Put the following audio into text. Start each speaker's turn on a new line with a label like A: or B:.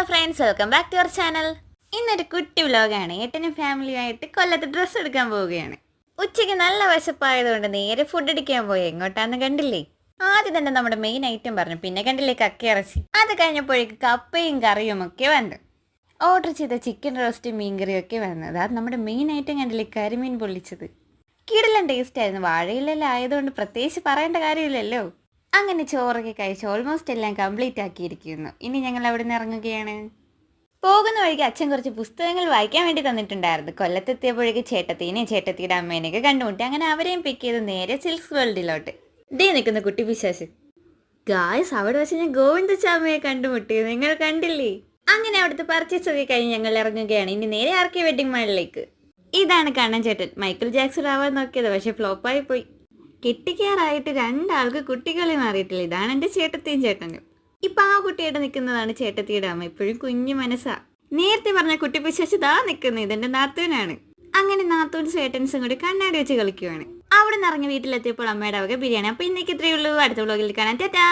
A: Hello friends, welcome back to our channel. ഇന്നൊരു കുട്ടി വ്ലോഗാണ്. ഏട്ടനും ഫാമിലിയായിട്ട് കൊല്ലത്ത് ഡ്രസ്സ് എടുക്കാൻ പോവുകയാണ്. ഉച്ചയ്ക്ക് നല്ല വിശപ്പായതുകൊണ്ട് നേരെ ഫുഡ് അടിക്കാൻ പോയി. എങ്ങോട്ടാന്ന് കണ്ടില്ലേ? ആദ്യം തന്നെ നമ്മുടെ മെയിൻ ഐറ്റം പറഞ്ഞു, പിന്നെ കണ്ടില്ലേ കക്കയിറച്ചി. അത് കഴിഞ്ഞപ്പോഴേക്ക് കപ്പയും കറിയും ഒക്കെ വന്നു. ഓർഡർ ചെയ്ത ചിക്കൻ റോസ്റ്റും മീൻകറിയും ഒക്കെ വന്നത്. അത് നമ്മുടെ മെയിൻ ഐറ്റം കണ്ടില്ലേ, കരിമീൻ പൊള്ളിച്ചത്. കിടിലൻ ടേസ്റ്റ് ആയിരുന്നു. വാഴയിലെല്ലാം ആയതുകൊണ്ട് പ്രത്യേകിച്ച് പറയേണ്ട കാര്യമില്ലല്ലോ. അങ്ങനെ ചോറൊക്കെ കഴിച്ച് ഓൾമോസ്റ്റ് എല്ലാം കംപ്ലീറ്റ് ആക്കിയിരിക്കുന്നു. ഇനി ഞങ്ങൾ അവിടെ നിന്ന് ഇറങ്ങുകയാണ്. പോകുന്ന വഴിക്ക് അച്ഛൻ കുറച്ച് പുസ്തകങ്ങൾ വായിക്കാൻ വേണ്ടി തന്നിട്ടുണ്ടായിരുന്നു. കൊല്ലത്തെത്തിയപ്പോഴേക്ക് ചേട്ടത്തീനെയും ചേട്ടത്തിയുടെ അമ്മേനെയൊക്കെ കണ്ടുമുട്ടി. അങ്ങനെ അവരെയും പിക്ക് ചെയ്ത് നേരെ സിൽക്സ് വേൾഡിലോട്ട്. ഡേ നിൽക്കുന്ന കുട്ടി പിശാശ്. ഗായ്സ്, അവിടെ വെച്ച് ഞാൻ ഗോവിന്ദ ചാമയെ കണ്ടുമുട്ടി. നിങ്ങൾ കണ്ടില്ലേ? അങ്ങനെ അവിടുത്തെ പർച്ചേസ് ഒക്കെ കഴിഞ്ഞ് ഞങ്ങൾ ഇറങ്ങുകയാണ്. ഇനി നേരെ ആർക്കെ വെഡിങ് മാളിലേക്ക്. ഇതാണ് കണ്ണൻ ചേട്ടൻ. മൈക്കിൾ ജാക്സൺ ആവാൻ നോക്കിയത്, പക്ഷെ ഫ്ലോപ്പായി പോയി. കെട്ടിക്കാറായിട്ട് രണ്ടാൾക്ക് കുട്ടികളെ മാറിയിട്ടില്ല. ഇതാണ് എൻ്റെ ചേട്ടത്തിയും ചേട്ടനും. ഇപ്പൊ ആ കുട്ടിയായിട്ട് നിൽക്കുന്നതാണ് ചേട്ടത്തിയുടെ അമ്മ. ഇപ്പോഴും കുഞ്ഞു മനസ്സാ. നേരത്തെ പറഞ്ഞ കുട്ടി പിശാച് ദാ നിൽക്കുന്നത് ഇതെന്റെ നാത്തൂനാണ്. അങ്ങനെ നാത്തൂൻ ചേട്ടൻസും കൂടി കണ്ണാടി വെച്ച് കളിക്കുവാണ്. അവിടെ നിന്ന് ഇറങ്ങി വീട്ടിലെത്തിയപ്പോൾ അമ്മയുടെ വക ബിരിയാണി. അപ്പൊ ഇന്നേക്ക് ഇത്രയേ ഉള്ളൂ. അടുത്ത വ്ലോഗിൽ കാണാൻ. ടാറ്റാ.